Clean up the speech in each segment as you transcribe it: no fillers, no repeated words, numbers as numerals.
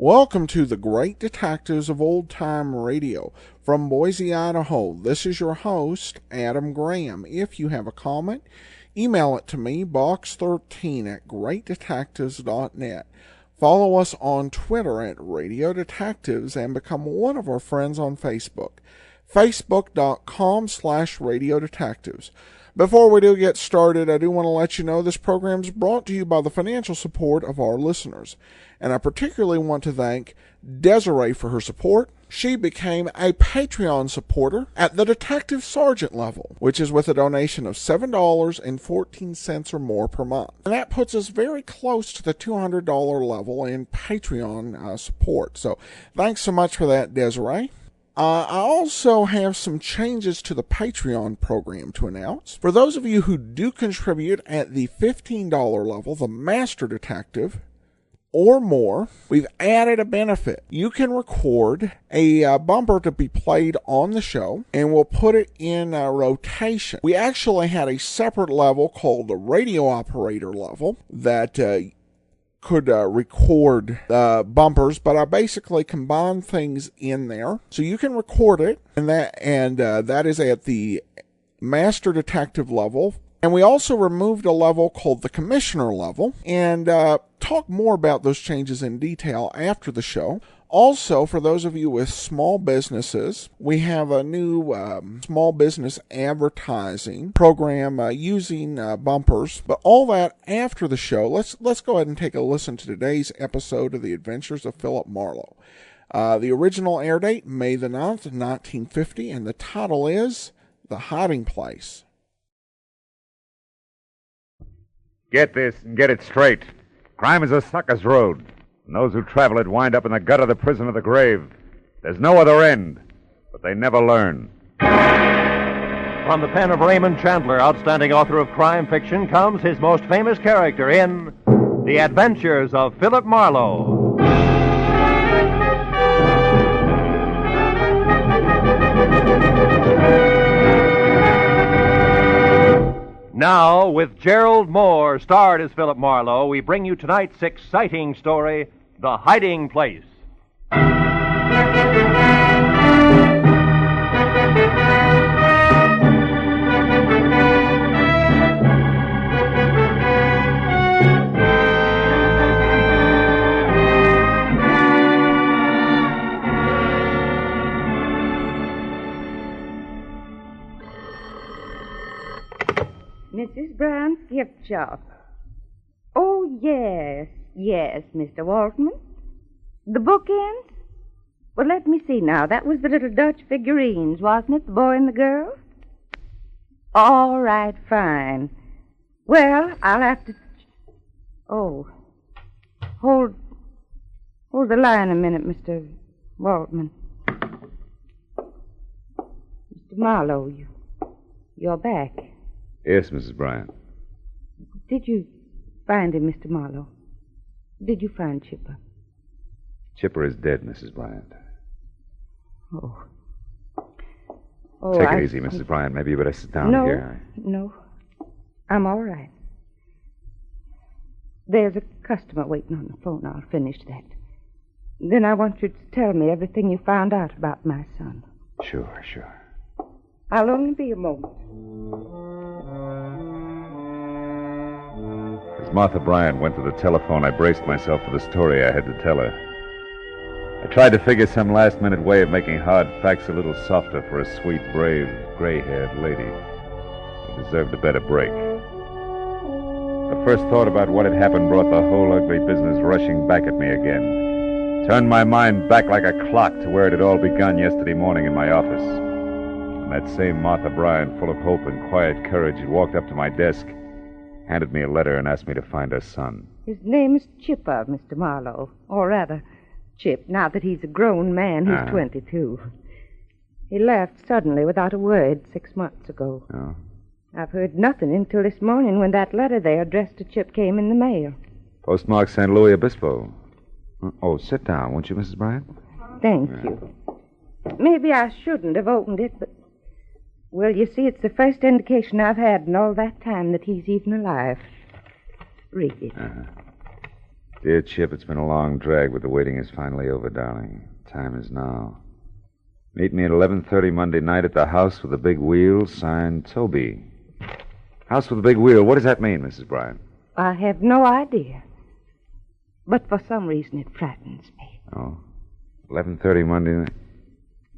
Welcome to the Great Detectives of Old Time Radio. From Boise, Idaho, this is your host, Adam Graham. If you have a comment, email it to me, box13@greatdetectives.net. Follow us on Twitter at Radio Detectives and become one of our friends on Facebook, facebook.com/Radio Detectives. Before we do get started, I do want to let you know this program is brought to you by the financial support of our listeners. And I particularly want to thank Desiree for her support. She became a Patreon supporter at the Detective Sergeant level, which is with a donation of $7.14 or more per month. And that puts us very close to the $200 level in Patreon support. So thanks so much for that, Desiree. I also have some changes to the Patreon program to announce. For those of you who do contribute at the $15 level, the Master Detective, or more, we've added a benefit. You can record a bumper to be played on the show, and we'll put it in rotation. We actually had a separate level called the radio operator level that could record bumpers, but I basically combined things in there. So you can record it, and that is at the Master Detective level. And we also removed a level called the Commissioner level, and talk more about those changes in detail after the show. Also, for those of you with small businesses, we have a new small business advertising program using bumpers. But all that after the show. Let's go ahead and take a listen to today's episode of The Adventures of Philip Marlowe. The original air date, May the 9th, 1950, and the title is The Hiding Place. Get this and get it straight. Crime is a sucker's road. And those who travel it wind up in the gut of the prison of the grave. There's no other end, but they never learn. From the pen of Raymond Chandler, outstanding author of crime fiction, comes his most famous character in The Adventures of Philip Marlowe. Now, with Gerald Moore, starred as Philip Marlowe, we bring you tonight's exciting story, The Hiding Place. Mrs. Brown's gift shop. Oh, yes, Mr. Waltman. The bookends? Well, let me see now. That was the little Dutch figurines, wasn't it? The boy and the girl? All right, fine. Well, I'll have to... Oh. Hold the line a minute, Mr. Waltman. Mr. Marlowe, you're back. Yes, Mrs. Bryant. Did you find him, Mr. Marlowe? Did you find Chipper? Chipper is dead, Mrs. Bryant. Oh, Take it easy, Mrs. Bryant. Maybe you better sit down here. No. I'm all right. There's a customer waiting on the phone. I'll finish that. Then I want you to tell me everything you found out about my son. Sure. I'll only be a moment. As Martha Bryant went to the telephone, I braced myself for the story I had to tell her. I tried to figure some last-minute way of making hard facts a little softer for a sweet, brave, gray-haired lady who deserved a better break. The first thought about what had happened brought the whole ugly business rushing back at me again. Turned my mind back like a clock to where it had all begun yesterday morning in my office. And that same Martha Bryant, full of hope and quiet courage, had walked up to my desk, handed me a letter, and asked me to find her son. His name is Chipper, Mr. Marlowe. Or rather, Chip, now that he's a grown man. He's 22. He left suddenly without a word 6 months ago. Oh? I've heard nothing until this morning when that letter they addressed to Chip came in the mail. Postmark St. Louis Obispo. Oh, sit down, won't you, Mrs. Bryant? Thank you. Maybe I shouldn't have opened it, but... Well, you see, it's the first indication I've had in all that time that he's even alive. Read it. Dear Chip, it's been a long drag, but the waiting is finally over, darling. Time is now. Meet me at 11:30 Monday night at the House with the Big Wheel, signed Toby. House with the Big Wheel. What does that mean, Mrs. Bryant? I have no idea. But for some reason it frightens me. Oh. 11:30 Monday night.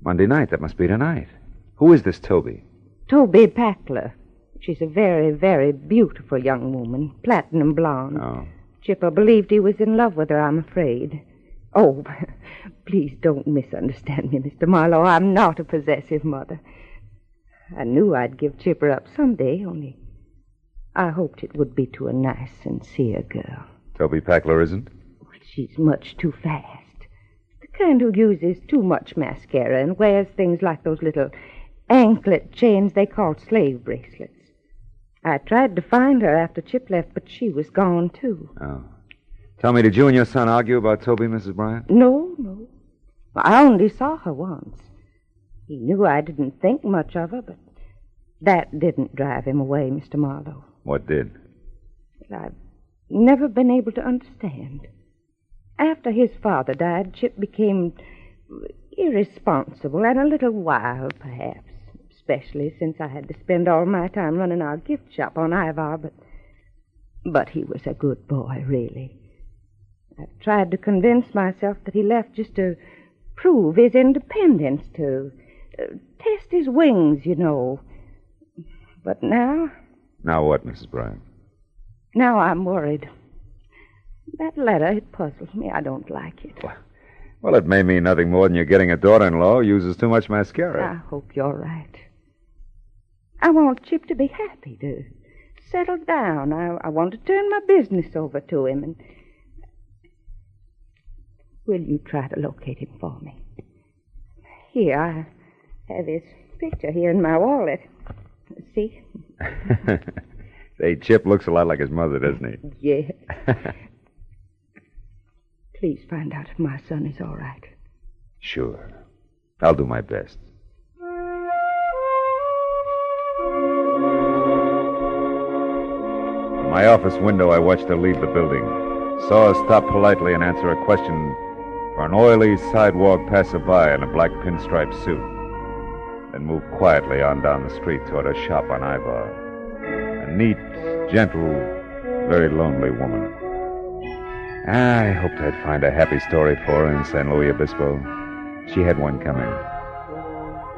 Monday night. That must be tonight. Who is this Toby? Toby Packler. She's a very, very beautiful young woman, platinum blonde. Oh. Chipper believed he was in love with her, I'm afraid. Oh, please don't misunderstand me, Mr. Marlowe. I'm not a possessive mother. I knew I'd give Chipper up someday, only I hoped it would be to a nice, sincere girl. Toby Packler isn't? She's much too fast. The kind who uses too much mascara and wears things like those little anklet chains they call slave bracelets. I tried to find her after Chip left, but she was gone, too. Oh. Tell me, did you and your son argue about Toby, Mrs. Bryant? No. I only saw her once. He knew I didn't think much of her, but that didn't drive him away, Mr. Marlowe. What did? I've never been able to understand. After his father died, Chip became irresponsible and a little wild, perhaps, especially since I had to spend all my time running our gift shop on Ivar, but he was a good boy, really. I've tried to convince myself that he left just to prove his independence, to test his wings, you know. But now... Now what, Mrs. Bryant? Now I'm worried. That letter, it puzzles me. I don't like it. Well, it may mean nothing more than you're getting a daughter-in-law who uses too much mascara. I hope you're right. I want Chip to be happy, to settle down. I want to turn my business over to him, and... Will you try to locate him for me? Here, I have his picture here in my wallet. See? Say, Chip looks a lot like his mother, doesn't he? Yes. Please find out if my son is all right. Sure. I'll do my best. From my office window, I watched her leave the building. Saw her stop politely and answer a question for an oily sidewalk passerby in a black pinstripe suit. Then moved quietly on down the street toward her shop on Ivar. A neat, gentle, very lonely woman. I hoped I'd find a happy story for her in San Luis Obispo. She had one coming.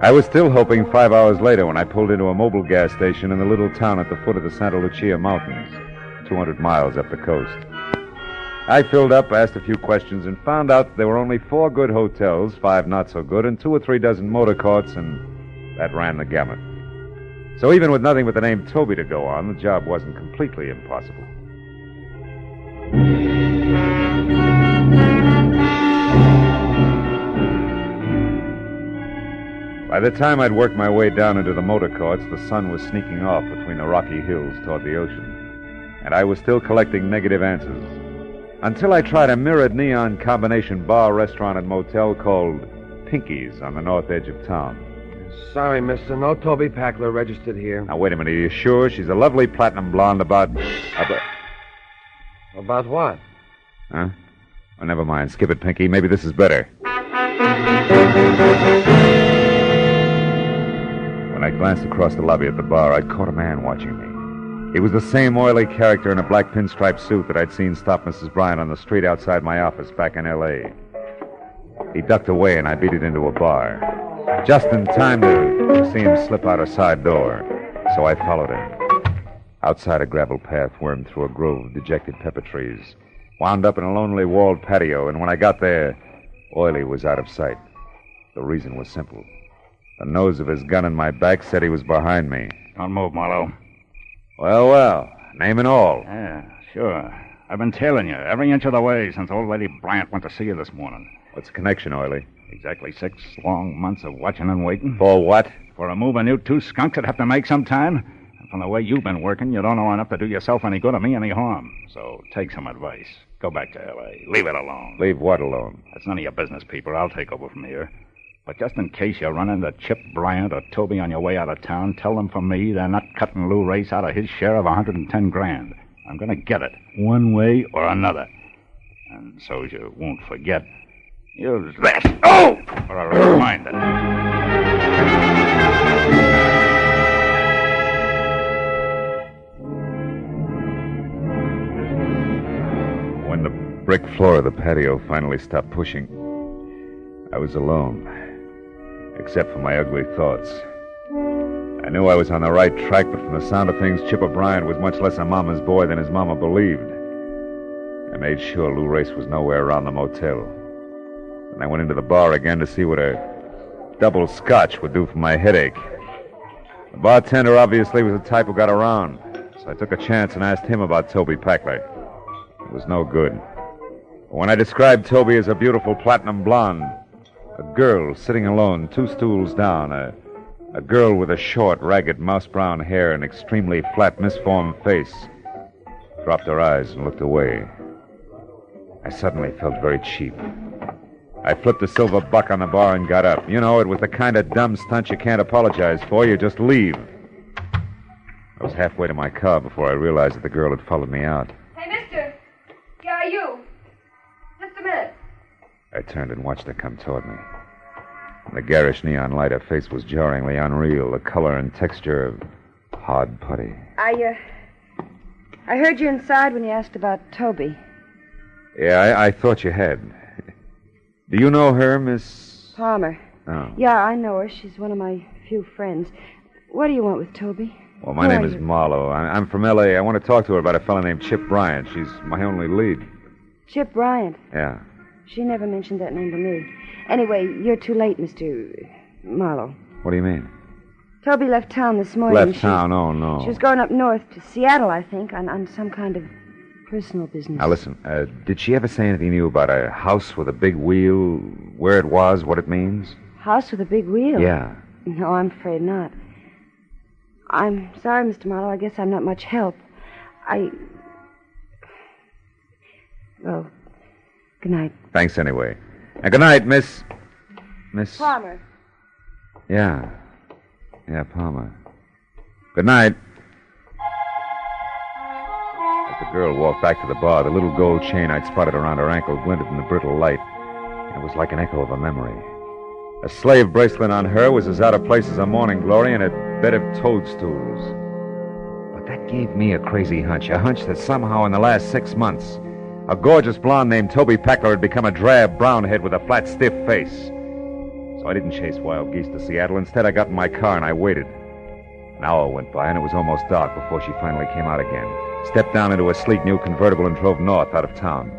I was still hoping 5 hours later when I pulled into a mobile gas station in the little town at the foot of the Santa Lucia Mountains, 200 miles up the coast. I filled up, asked a few questions, and found out there were only 4 good hotels, 5 not so good, and 2 or 3 dozen motor carts, and that ran the gamut. So even with nothing but the name Toby to go on, the job wasn't completely impossible. By the time I'd worked my way down into the motor carts, the sun was sneaking off between the rocky hills toward the ocean, and I was still collecting negative answers. Until I tried a mirrored neon combination bar, restaurant, and motel called Pinky's on the north edge of town. Sorry, mister. No Toby Packler registered here. Now, wait a minute. Are you sure? She's a lovely platinum blonde about... About what? Huh? Oh, never mind. Skip it, Pinky. Maybe this is better. When I glanced across the lobby at the bar, I caught a man watching me. He was the same oily character in a black pinstripe suit that I'd seen stop Mrs. Bryant on the street outside my office back in L.A. He ducked away, and I beat it into a bar. Just in time to see him slip out a side door. So I followed him. Outside, a gravel path wormed through a grove of dejected pepper trees, wound up in a lonely walled patio, and when I got there, Oily was out of sight. The reason was simple. The nose of his gun in my back said he was behind me. Don't move, Marlowe. Well, name and all. Yeah, sure. I've been tailing you every inch of the way since old Lady Bryant went to see you this morning. What's the connection, Oily? Exactly 6 long months of watching and waiting. For what? For a move you 2 skunks would have to make some time. And from the way you've been working, you don't know enough to do yourself any good or me any harm. So take some advice. Go back to L.A. Leave it alone. Leave what alone? That's none of your business, people. I'll take over from here. But just in case you run into Chip Bryant or Toby on your way out of town, tell them from me they're not cutting Lou Race out of his share of $110,000. I'm going to get it, one way or another. And so you won't forget, use this. Oh! For a reminder. When the brick floor of the patio finally stopped pushing, I was alone, except for my ugly thoughts. I knew I was on the right track, but from the sound of things, Chip O'Brien was much less a mama's boy than his mama believed. I made sure Lou Race was nowhere around the motel. And I went into the bar again to see what a double scotch would do for my headache. The bartender obviously was the type who got around, so I took a chance and asked him about Toby Packler. It was no good. When I described Toby as a beautiful platinum blonde, a girl sitting alone 2 stools down, a girl with a short, ragged, mouse-brown hair and extremely flat, misformed face, dropped her eyes and looked away. I suddenly felt very cheap. I flipped a silver buck on the bar and got up. You know, it was the kind of dumb stunt you can't apologize for. You just leave. I was halfway to my car before I realized that the girl had followed me out. Hey, mister. Yeah, you. Just a minute. I turned and watched her come toward me. In the garish neon light, her face was jarringly unreal, the color and texture of hard putty. I heard you inside when you asked about Toby. Yeah, I thought you had. Do you know her, Miss... Palmer. Oh. Yeah, I know her. She's one of my few friends. What do you want with Toby? Well, my name is Marlowe. I'm from L.A. I want to talk to her about a fellow named Chip Bryant. She's my only lead. Chip Bryant? Yeah. She never mentioned that name to me. Anyway, you're too late, Mr. Marlowe. What do you mean? Toby left town this morning. Left town? Oh, no. She was going up north to Seattle, I think, on some kind of personal business. Now, listen, did she ever say anything to you about a house with a big wheel, where it was, what it means? House with a big wheel? Yeah. No, I'm afraid not. I'm sorry, Mr. Marlowe. I guess I'm not much help. Well, good night. Thanks anyway. And good night, Miss... Palmer. Yeah. Yeah, Palmer. Good night. As the girl walked back to the bar, the little gold chain I'd spotted around her ankle glinted in the brittle light. It was like an echo of a memory. A slave bracelet on her was as out of place as a morning glory in a bed of toadstools. But that gave me a crazy hunch that somehow in the last 6 months, a gorgeous blonde named Toby Packler had become a drab brown head with a flat, stiff face. So I didn't chase wild geese to Seattle. Instead, I got in my car and I waited. An hour went by and it was almost dark before she finally came out again, stepped down into a sleek new convertible and drove north out of town.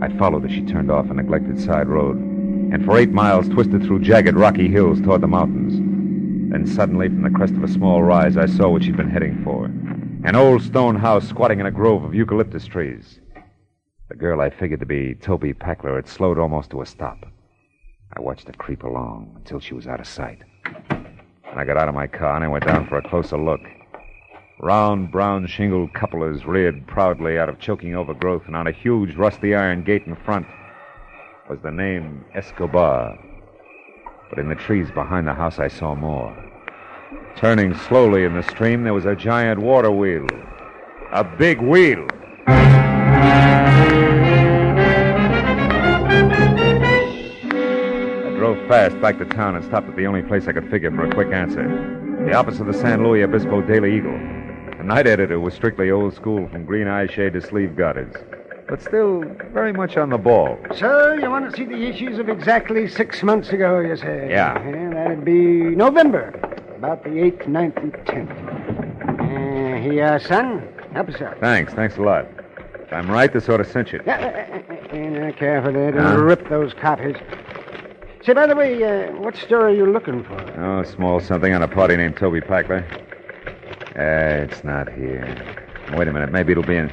I followed as she turned off a neglected side road, and for 8 miles twisted through jagged rocky hills toward the mountains. Then suddenly, from the crest of a small rise, I saw what she'd been heading for. An old stone house squatting in a grove of eucalyptus trees. The girl I figured to be Toby Packler had slowed almost to a stop. I watched her creep along until she was out of sight. And I got out of my car and I went down for a closer look. Round, brown shingled cupolas reared proudly out of choking overgrowth, and on a huge rusty iron gate in front was the name Escobar. But in the trees behind the house I saw more. Turning slowly in the stream, there was a giant water wheel. A big wheel. I drove fast back to town and stopped at the only place I could figure for a quick answer. The office of the San Luis Obispo Daily Eagle. The night editor was strictly old school, from green eyeshade to sleeve garters, but still very much on the ball. So, you want to see the issues of exactly 6 months ago, you say? Yeah. That'd be November, about the 8th, 9th, and 10th. Here, son. Help yourself. Thanks a lot. If I'm right, this ought to cinch it. Careful there. Don't rip those copies. Say, by the way, what story are you looking for? Oh, small something on a party named Toby Packler. It's not here. Wait a minute, maybe it'll be in...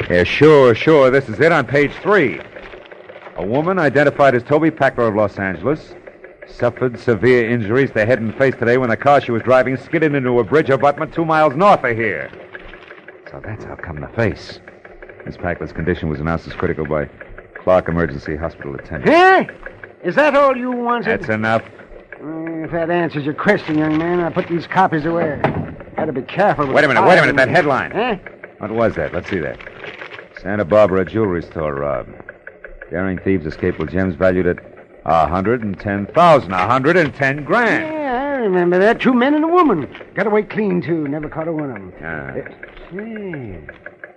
Yeah, sure, this is it on page 3. A woman identified as Toby Packler of Los Angeles suffered severe injuries to head and face today when the car she was driving skidded into a bridge abutment 2 miles north of here. So that's how come the face. Miss Packler's condition was announced as critical by Clark Emergency Hospital attendant. Huh? Is that all you wanted? That's enough. If that answers your question, young man, I'll put these copies away. Gotta be careful with... Wait a minute, that headline. Huh? What was that? Let's see that. Santa Barbara jewelry store robbed. Daring thieves escaped with gems valued at 110,000. 110 grand. Yeah, I remember that. 2 men and a woman. Got away clean, too. Never caught a one of them. Say,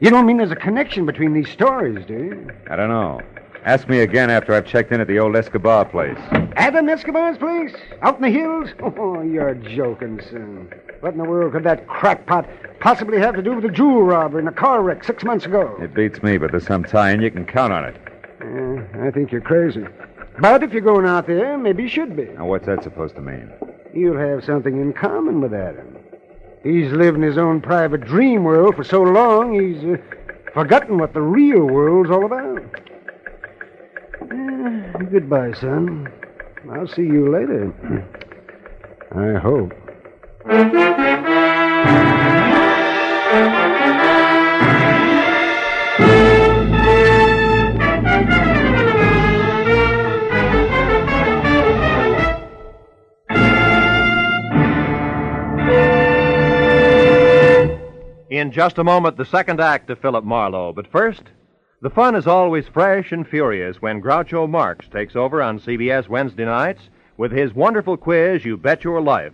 you don't mean there's a connection between these stories, do you? I don't know. Ask me again after I've checked in at the old Escobar place. Adam Escobar's place? Out in the hills? Oh, you're joking, son. What in the world could that crackpot possibly have to do with a jewel robbery and a car wreck 6 months ago? It beats me, but there's some tie-in. You can count on it. I think you're crazy. But if you're going out there, maybe you should be. Now, what's that supposed to mean? You'll have something in common with Adam. He's lived in his own private dream world for so long, he's forgotten what the real world's all about. Goodbye, son. I'll see you later. I hope. In just a moment, the second act of Philip Marlowe. But first, the fun is always fresh and furious when Groucho Marx takes over on CBS Wednesday nights with his wonderful quiz, You Bet Your Life.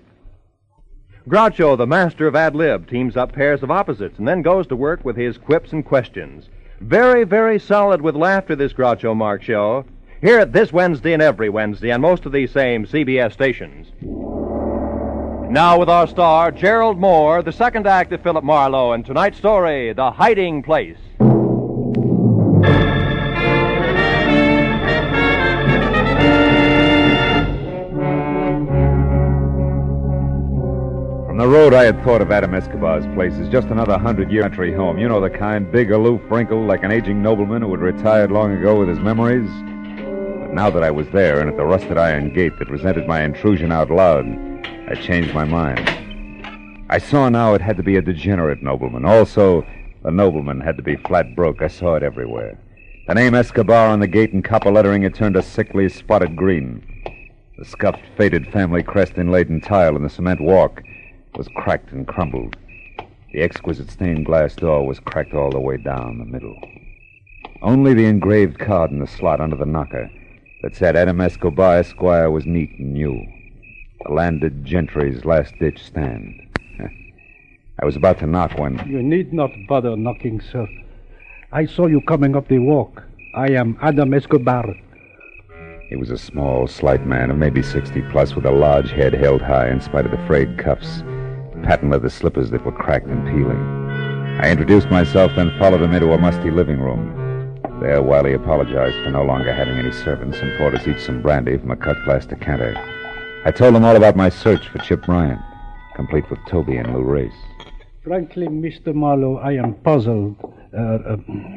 Groucho, the master of ad-lib, teams up pairs of opposites and then goes to work with his quips and questions. Very, very solid with laughter, this Groucho Marx show. Hear it this Wednesday and every Wednesday on most of these same CBS stations. Now with our star, Gerald Moore, the second act of Philip Marlowe, and tonight's story, The Hiding Place. From the road, I had thought of Adam Escobar's place as just another 100-year country home. You know the kind, big, aloof, wrinkled, like an aging nobleman who had retired long ago with his memories. But now that I was there and at the rusted iron gate that resented my intrusion out loud, I changed my mind. I saw now it had to be a degenerate nobleman. Also, the nobleman had to be flat broke. I saw it everywhere. The name Escobar on the gate in copper lettering had turned a sickly, spotted green. The scuffed, faded family crest inlaid in tile in the cement walk was cracked and crumbled. The exquisite stained glass door was cracked all the way down the middle. Only the engraved card in the slot under the knocker that said Adam Escobar, Esquire, was neat and new. The landed gentry's last-ditch stand. I was about to knock when... You need not bother knocking, sir. I saw you coming up the walk. I am Adam Escobar. He was a small, slight man of maybe 60-plus with a large head held high in spite of the frayed cuffs, patent leather slippers that were cracked and peeling. I introduced myself, then followed him into a musty living room. There, Wiley apologized for no longer having any servants and poured us each some brandy from a cut glass decanter. I told him all about my search for Chip Bryant, complete with Toby and Lou Race. Frankly, Mr. Marlowe, I am puzzled.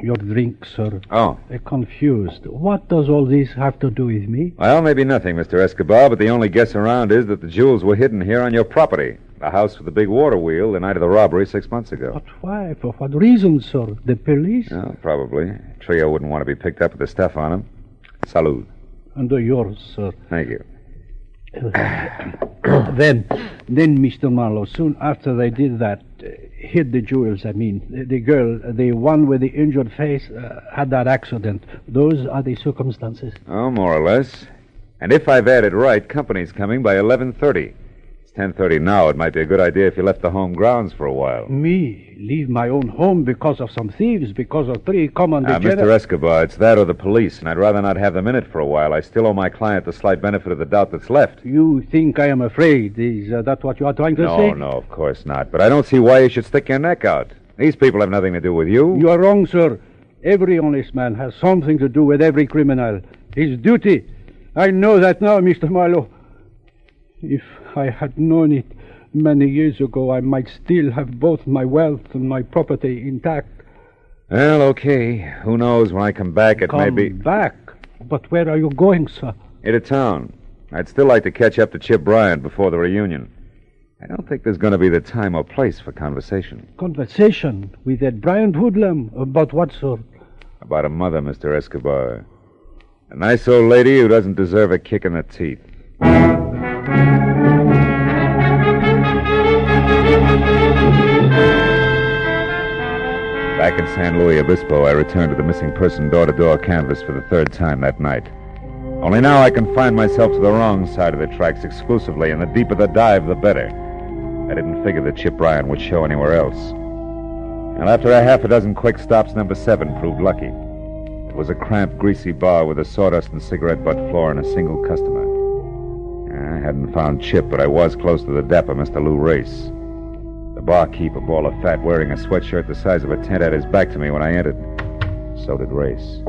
Your drink, sir. Oh. Confused. What does all this have to do with me? Well, maybe nothing, Mr. Escobar, but the only guess around is that the jewels were hidden here on your property. The house with the big water wheel the night of the robbery 6 months ago. But why? For what reason, sir? The police? Oh, probably. Trio wouldn't want to be picked up with the stuff on him. Salud. Under yours, sir. Thank you. Then, Mr. Marlowe, soon after they did that, hid the jewels, I mean, the girl, the one with the injured face, had that accident. Those are the circumstances. Oh, more or less. And if I've added right, company's coming by 11:30. It's 10:30 now. It might be a good idea if you left the home grounds for a while. Me? Leave my own home because of some thieves, because of 3 common degenerates? Mr. Escobar, it's that or the police, and I'd rather not have them in it for a while. I still owe my client the slight benefit of the doubt that's left. You think I am afraid? Is that what you are trying to say? No, of course not. But I don't see why you should stick your neck out. These people have nothing to do with you. You are wrong, sir. Every honest man has something to do with every criminal. His duty. I know that now, Mr. Marlowe. If I had known it many years ago, I might still have both my wealth and my property intact. Well, okay. Who knows, when I come back, it may be... Come back? But where are you going, sir? Into town. I'd still like to catch up to Chip Bryant before the reunion. I don't think there's going to be the time or place for conversation. Conversation? With that Bryant hoodlum? About what sort? About a mother, Mr. Escobar. A nice old lady who doesn't deserve a kick in the teeth. Back in San Luis Obispo, I returned to the missing person door-to-door canvass for the third time that night. Only now I confined myself to the wrong side of the tracks exclusively, and the deeper the dive, the better. I didn't figure that Chip Bryan would show anywhere else. And after a half a dozen quick stops, number 7 proved lucky. It was a cramped, greasy bar with a sawdust and cigarette butt floor and a single customer. I hadn't found Chip, but I was close to the dapper Mr. Lou Race. The barkeep, a ball of fat, wearing a sweatshirt the size of a tent, had his back to me when I entered. So did Race.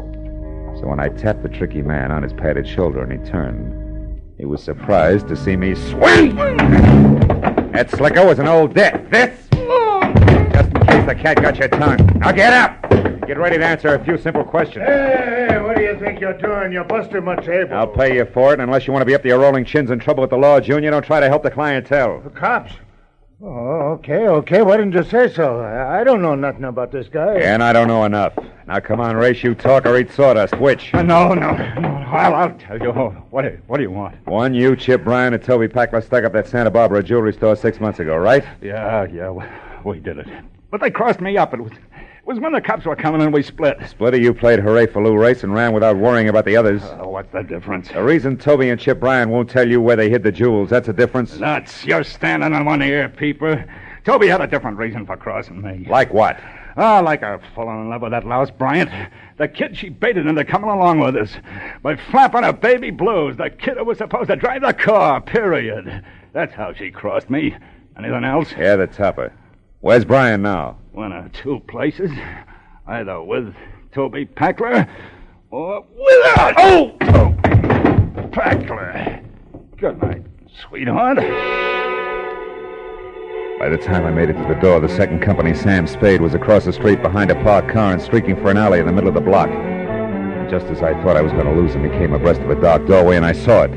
So when I tapped the tricky man on his padded shoulder and he turned, he was surprised to see me swing! That slicker was an old debt. This? Just in case the cat got your tongue. Now get up! Get ready to answer a few simple questions. Hey, what do you think you're doing? You're busting my table. I'll pay you for it, and unless you want to be up to your rolling chins in trouble with the law, Junior, don't try to help the clientele. The cops? Oh, okay. Why didn't you say so? I don't know nothing about this guy. And I don't know enough. Now, come on, Race, you talk or eat sawdust. Which? No. I'll tell you. What do you want? One, you, Chip Bryan, and Toby Packler stuck up that Santa Barbara jewelry store 6 months ago, right? Yeah, we did it. But they crossed me up. It was when the cops were coming and we split. Split, or you played hooray for Lou Race and ran without worrying about the others? What's the difference? The reason Toby and Chip Bryan won't tell you where they hid the jewels, that's a difference? Nuts. You're standing on one ear, peeper. Toby had a different reason for crossing me. Like what? Like her falling in love with that louse Bryant. The kid she baited into coming along with us. By flapping her baby blues, the kid who was supposed to drive the car, period. That's how she crossed me. Anything else? Yeah, the topper. Where's Bryan now? One of two places. Either with Toby Packler or without. Oh! Packler. Good night, sweetheart. By the time I made it to the door, the second company, Sam Spade, was across the street behind a parked car and streaking for an alley in the middle of the block. And just as I thought I was going to lose him, he came abreast of a dark doorway, and I saw it.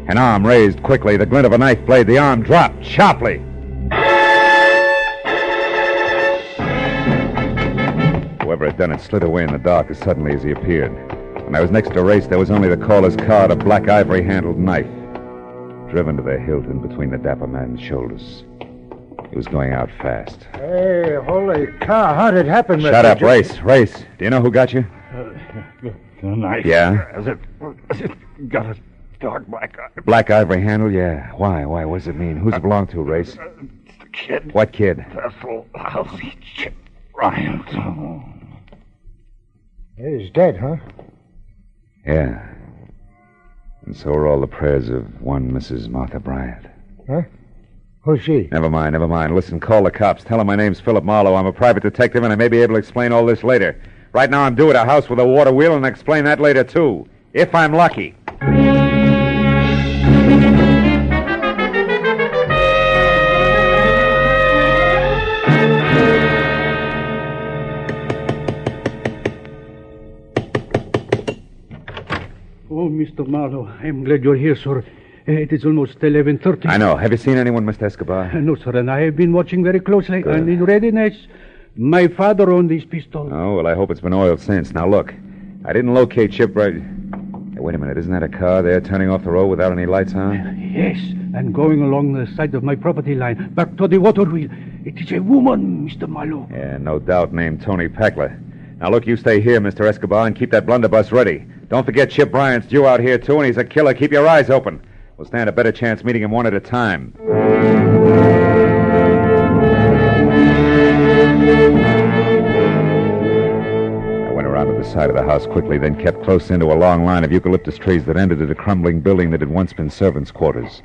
An arm raised quickly, the glint of a knife blade. The arm dropped sharply. Whoever had done it slid away in the dark as suddenly as he appeared. When I was next to Race, there was only the caller's card, a black ivory-handled knife, driven to the hilt in between the dapper man's shoulders. He was going out fast. Hey, holy cow, how did it happen, Mr. Shut up, Race. Race, do you know who got you? The knife. Yeah? Has it got a dark black eye? Black ivory handle, yeah. Why? What does it mean? Who's it belong to, Race? It's the kid. What kid? Bethel Lousy Chip Bryant. He's dead, huh? Yeah. And so are all the prayers of one Mrs. Martha Bryant. Huh? Who's she? Never mind. Listen, call the cops. Tell them my name's Philip Marlowe. I'm a private detective, and I may be able to explain all this later. Right now I'm due at a house with a water wheel, and I'll explain that later, too. If I'm lucky. Oh, Mr. Marlowe, I'm glad you're here, sir. It is almost 11:30. I know. Have you seen anyone, Mr. Escobar? No, sir, and I have been watching very closely. Good. And in readiness, my father owned this pistol. Oh, well, I hope it's been oiled since. Now, look, I didn't locate Chip right... Hey, wait a minute. Isn't that a car there turning off the road without any lights on? Yes, and going along the side of my property line, back to the water wheel. It is a woman, Mr. Marlowe. Yeah, no doubt, named Tony Packler. Now, look, you stay here, Mr. Escobar, and keep that blunderbuss ready. Don't forget Chip Bryant's due out here, too, and he's a killer. Keep your eyes open. We'll stand a better chance meeting him one at a time. I went around to the side of the house quickly, then kept close into a long line of eucalyptus trees that ended at a crumbling building that had once been servants' quarters.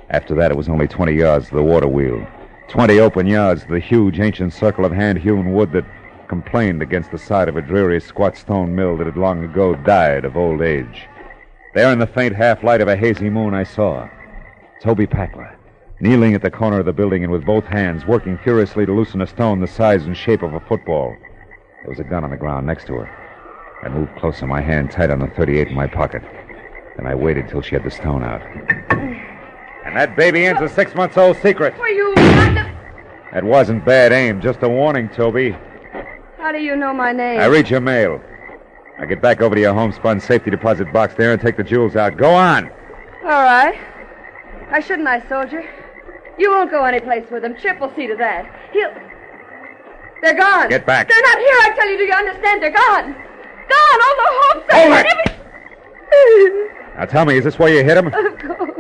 After that, it was only 20 yards to the water wheel. 20 open yards to the huge ancient circle of hand-hewn wood that complained against the side of a dreary squat stone mill that had long ago died of old age. There in the faint half-light of a hazy moon, I saw Toby Packler, kneeling at the corner of the building and with both hands working furiously to loosen a stone the size and shape of a football. There was a gun on the ground next to her. I moved closer, my hand tight on the .38 in my pocket. Then I waited till she had the stone out. And that baby end's a 6-month-old secret. Were you not the... That wasn't bad aim, just a warning, Toby. How do you know my name? I read your mail. Now get back over to your homespun safety deposit box there and take the jewels out. Go on. All right. Why shouldn't I, soldier? You won't go anyplace with him. Chip will see to that. They're gone. Get back. They're not here, I tell you. Do you understand? They're gone. Gone. All the hopes I Hold had. Now tell me, is this where you hit him? Of course.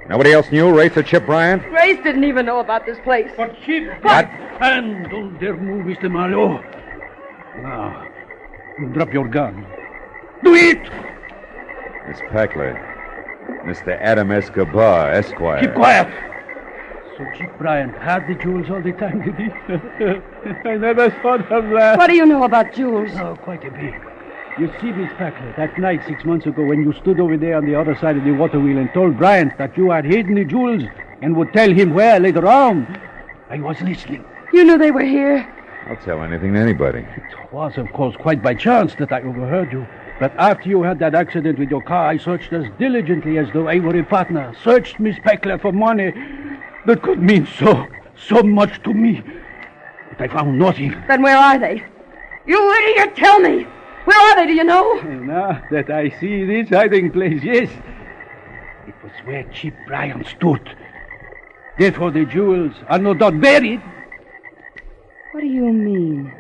Nobody else knew? Race or Chip Bryant? Grace didn't even know about this place. But Chip... What? And don't dare move, Mr. Marlowe. Now, drop your gun. Do it! Miss Packler. Mr. Adam Escobar, Esquire. Keep quiet. So Chip Bryant had the jewels all the time, did he? I never thought of that. What do you know about jewels? Oh, quite a bit. You see, Miss Packler, that night 6 months ago when you stood over there on the other side of the water wheel and told Bryant that you had hidden the jewels and would tell him where later on, I was listening. You knew they were here. I'll tell anything to anybody. It was, of course, quite by chance that I overheard you. But after you had that accident with your car, I searched as diligently as though I were a partner. Searched Miss Packler for money that could mean so much to me. But I found nothing. Then where are they? You idiot, tell me. Where are they, do you know? Now that I see this hiding place, yes. It was where Chip Bryant stood. Therefore the jewels are no doubt buried. What do you mean?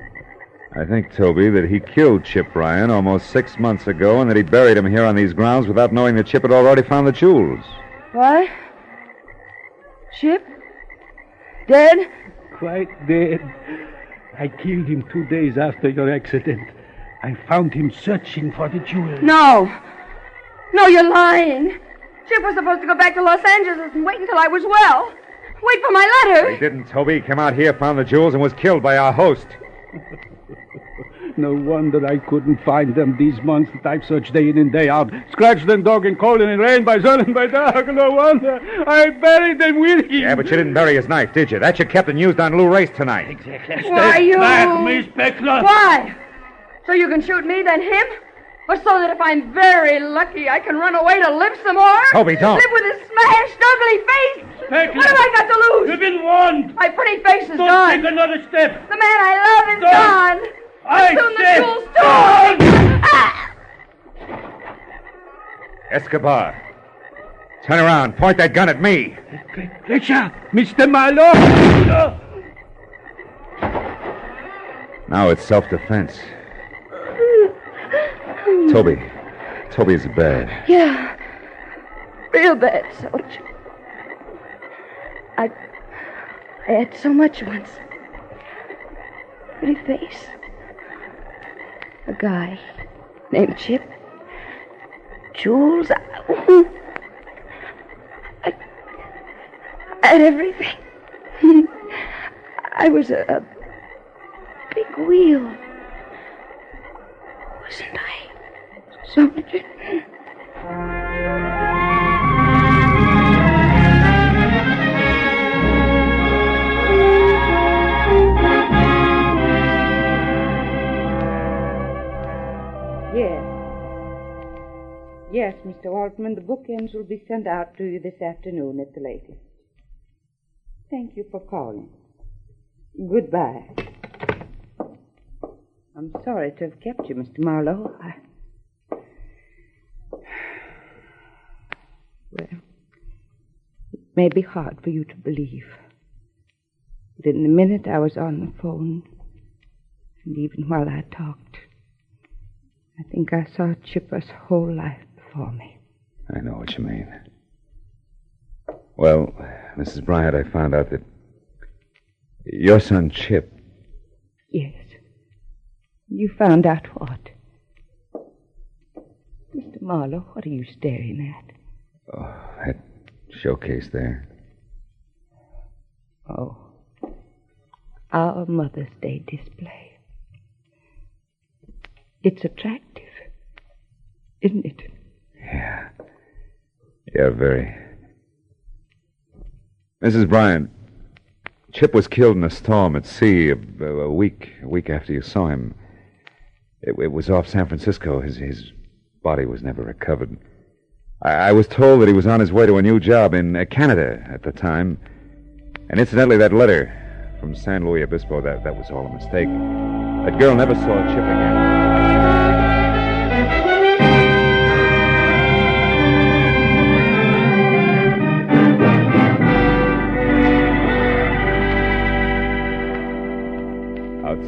I think, Toby, that he killed Chip Bryant almost 6 months ago and that he buried him here on these grounds without knowing that Chip had already found the jewels. What? Chip? Dead? Quite dead. I killed him 2 days after your accident. I found him searching for the jewels. No. No, you're lying. Chip was supposed to go back to Los Angeles and wait until I was well. Wait for my letter. He didn't, Toby. He came out here, found the jewels, and was killed by our host. No wonder I couldn't find them these months that I've searched day in and day out. Scratched and dog and cold and in rain by sun and by dark. No wonder I buried them with him. Yeah, but you didn't bury his knife, did you? That you kept and used on Lou Race tonight. Exactly. Why, you... Back, Miss Packler. Why? So you can shoot me, then him? Or so that if I'm very lucky, I can run away to live some more? Toby, don't. Live with a smashed, ugly face? Packler. What have I got to lose? You've been warned. My pretty face is Don't gone. take another step. The man I love is Don't. gone. I Soon said the jewels too. Ah! Escobar. Turn around. Point that gun at me. Richard, Mr. Marlowe. Now it's self-defense. Toby. Toby is bad. Yeah. Real bad, soldier. I had so much once. Pretty face. A guy named Chip. Jewels. I had everything. I was a big wheel. Wasn't I, soldier? Yes, Mr. Altman, the bookends will be sent out to you this afternoon at the latest. Thank you for calling. Goodbye. I'm sorry to have kept you, Mr. Marlowe. Well, it may be hard for you to believe, but in the minute I was on the phone, and even while I talked, I think I saw Chipper's whole life before me. I know what you mean. Well, Mrs. Bryant, I found out that your son, Chip... Yes. You found out what? Mr. Marlowe, what are you staring at? Oh, that showcase there. Oh. Our Mother's Day display. It's attractive, isn't it? Yeah. Yeah, very. Mrs. Bryant, Chip was killed in a storm at sea a week after you saw him. It was off San Francisco. His body was never recovered. I was told that he was on his way to a new job in Canada at the time. And incidentally, that letter from San Luis Obispo, that was all a mistake. That girl never saw Chip again.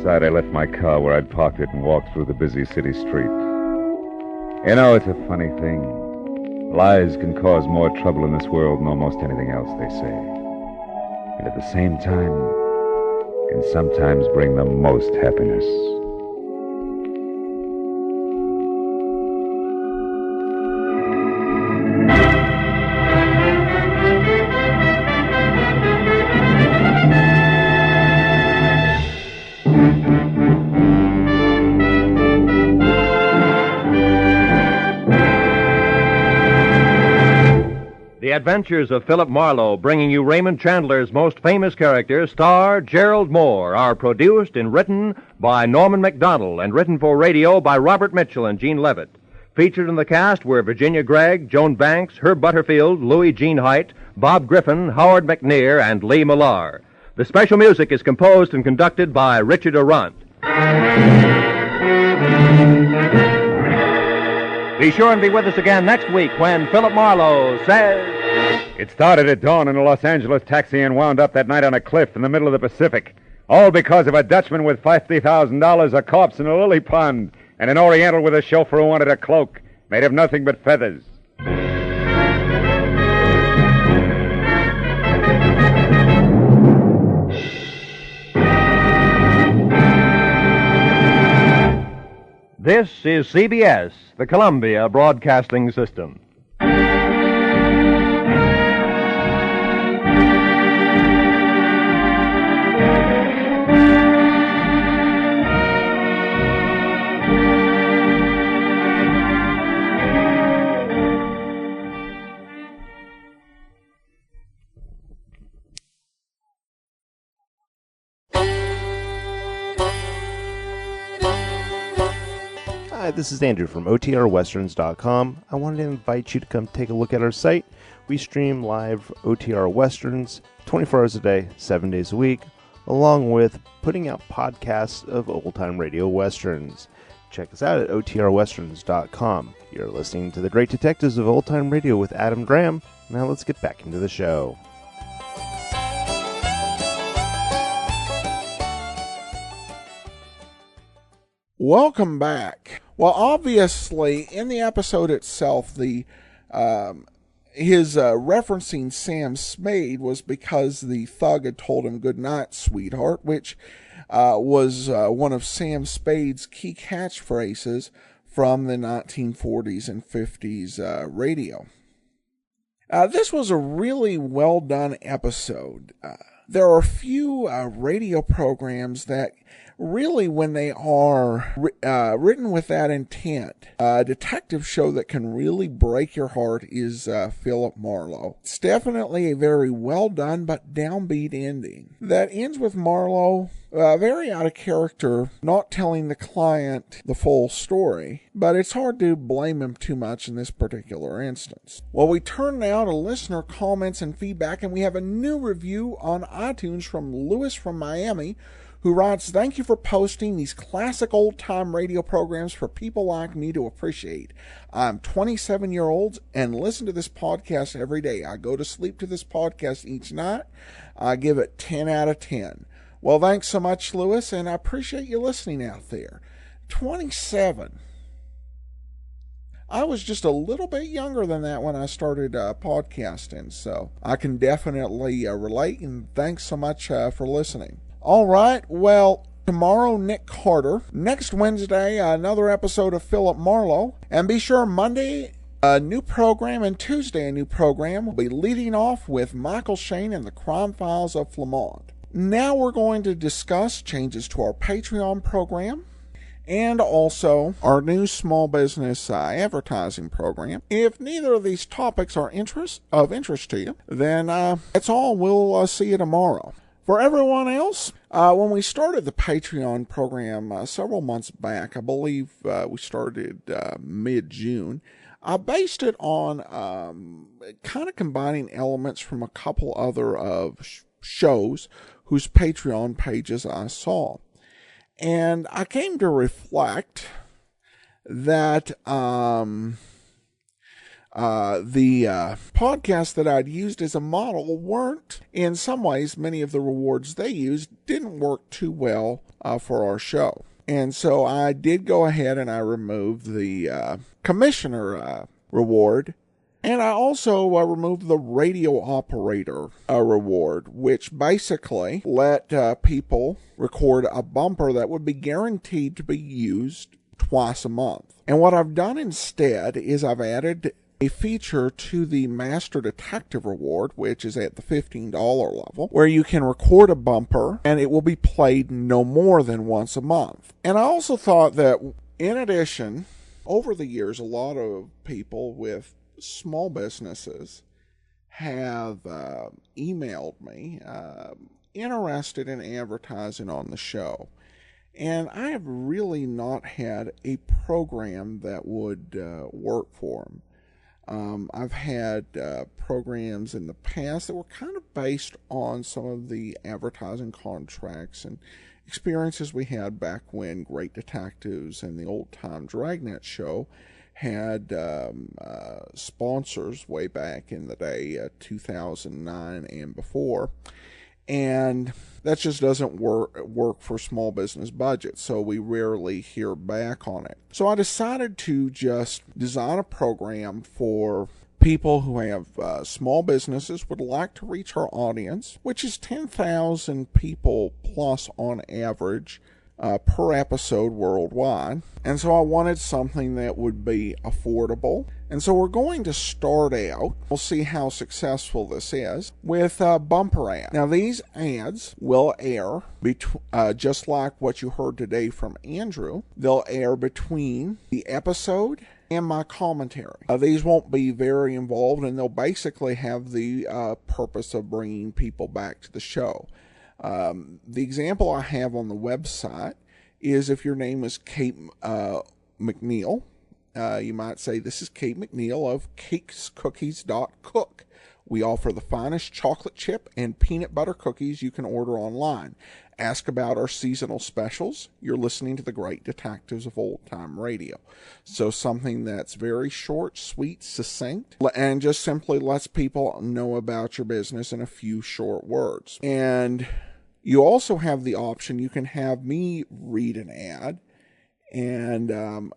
outside, I left my car where I'd parked it and walked through the busy city street. You know, it's a funny thing. Lies can cause more trouble in this world than almost anything else, they say. And at the same time, can sometimes bring the most happiness. The Adventures of Philip Marlowe, bringing you Raymond Chandler's most famous character, star Gerald Moore, are produced and written by Norman MacDonald and written for radio by Robert Mitchell and Gene Levitt. Featured in the cast were Virginia Gregg, Joan Banks, Herb Butterfield, Louis Jean Height, Bob Griffin, Howard McNear, and Lee Millar. The special music is composed and conducted by Richard Arant. Be sure and be with us again next week when Philip Marlowe says... It started at dawn in a Los Angeles taxi and wound up that night on a cliff in the middle of the Pacific. All because of a Dutchman with $50,000, a corpse in a lily pond, and an Oriental with a chauffeur who wanted a cloak made of nothing but feathers. This is CBS, the Columbia Broadcasting System. Hi, this is Andrew from OTRWesterns.com. I wanted to invite you to come take a look at our site. We stream live OTR Westerns 24 hours a day, 7 days a week, along with putting out podcasts of old-time radio westerns. Check us out at OTRWesterns.com. You're listening to The Great Detectives of Old-Time Radio with Adam Graham. Now let's get back into the show. Welcome back. Well, obviously, in the episode itself, his referencing Sam Spade was because the thug had told him "Good night, sweetheart," which was one of Sam Spade's key catchphrases from the 1940s and 50s radio. This was a really well done episode. There are a few radio programs that really, when they are written with that intent, a detective show that can really break your heart is Philip Marlowe. It's definitely a very well done but downbeat ending that ends with Marlowe very out of character, not telling the client the full story, but it's hard to blame him too much in this particular instance. Well, we turn now to listener comments and feedback, and we have a new review on iTunes from Lewis from Miami, who writes, "Thank you for posting these classic old-time radio programs for people like me to appreciate. I'm 27-year-old and listen to this podcast every day. I go to sleep to this podcast each night. I give it 10 out of 10. Well, thanks so much, Lewis, and I appreciate you listening out there. 27. I was just a little bit younger than that when I started podcasting, so I can definitely relate, and thanks so much for listening. All right, well, tomorrow, Nick Carter. Next Wednesday, another episode of Philip Marlowe. And be sure Monday, a new program, and Tuesday, a new program. We'll be leading off with Michael Shane and the Crime Files of Flamond. Now we're going to discuss changes to our Patreon program and also our new small business advertising program. If neither of these topics are of interest to you, then that's all. We'll see you tomorrow. For everyone else, when we started the Patreon program several months back, I believe we started mid-June, I based it on kind of combining elements from a couple other of shows whose Patreon pages I saw. And I came to reflect that The podcast that I'd used as a model weren't, in some ways, many of the rewards they used didn't work too well for our show. And so I did go ahead and I removed the commissioner reward. And I also removed the radio operator reward, which basically let people record a bumper that would be guaranteed to be used twice a month. And what I've done instead is I've added a feature to the Master Detective reward, which is at the $15 level, where you can record a bumper and it will be played no more than once a month. And I also thought that, in addition, over the years, a lot of people with small businesses have emailed me interested in advertising on the show. And I have really not had a program that would work for them. I've had programs in the past that were kind of based on some of the advertising contracts and experiences we had back when Great Detectives and the Old Time Dragnet show had sponsors way back in the day, 2009 and before. And that just doesn't work for small business budgets, so we rarely hear back on it. So I decided to just design a program for people who have small businesses, would like to reach our audience, which is 10,000 people plus on average per episode worldwide. And so I wanted something that would be affordable. And so we're going to start out, we'll see how successful this is, with bumper ads. Now these ads will air, just like what you heard today from Andrew, they'll air between the episode and my commentary. These won't be very involved, and they'll basically have the purpose of bringing people back to the show. The example I have on the website is if your name is Kate McNeil, you might say, "This is Kate McNeil of cakescookies.cook. We offer the finest chocolate chip and peanut butter cookies you can order online. Ask about our seasonal specials. You're listening to the Great Detectives of Old Time Radio." So something that's very short, sweet, succinct, and just simply lets people know about your business in a few short words. And you also have the option, you can have me read an ad. And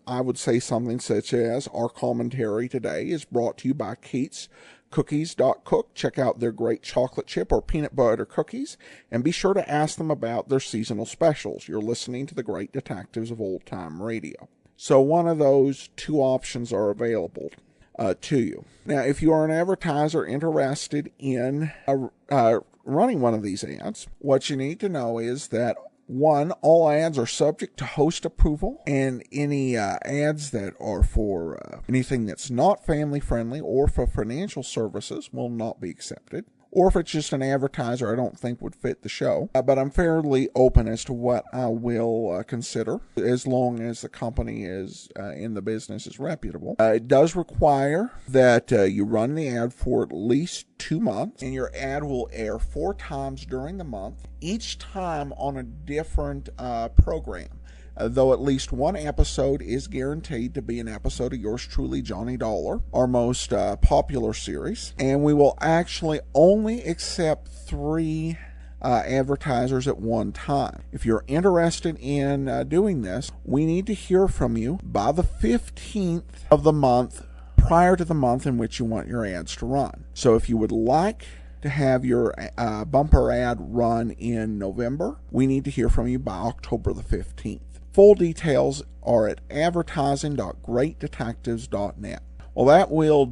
I would say something such as, "Our commentary today is brought to you by cakescookies.cook. Check out their great chocolate chip or peanut butter cookies, and be sure to ask them about their seasonal specials. You're listening to the Great Detectives of Old Time Radio." So one of those two options are available to you. Now, if you are an advertiser interested in running one of these ads, what you need to know is that, one, all ads are subject to host approval, and any ads that are for anything that's not family friendly or for financial services will not be accepted. Or if it's just an advertiser I don't think would fit the show. But I'm fairly open as to what I will consider, as long as the company is in the business is reputable. It does require that you run the ad for at least 2 months, and your ad will air 4 times during the month, each time on a different program. Though at least one episode is guaranteed to be an episode of Yours Truly, Johnny Dollar, our most popular series. And we will actually only accept 3 advertisers at one time. If you're interested in doing this, we need to hear from you by the 15th of the month prior to the month in which you want your ads to run. So if you would like to have your bumper ad run in November, we need to hear from you by October the 15th. Full details are at advertising.greatdetectives.net. Well, that will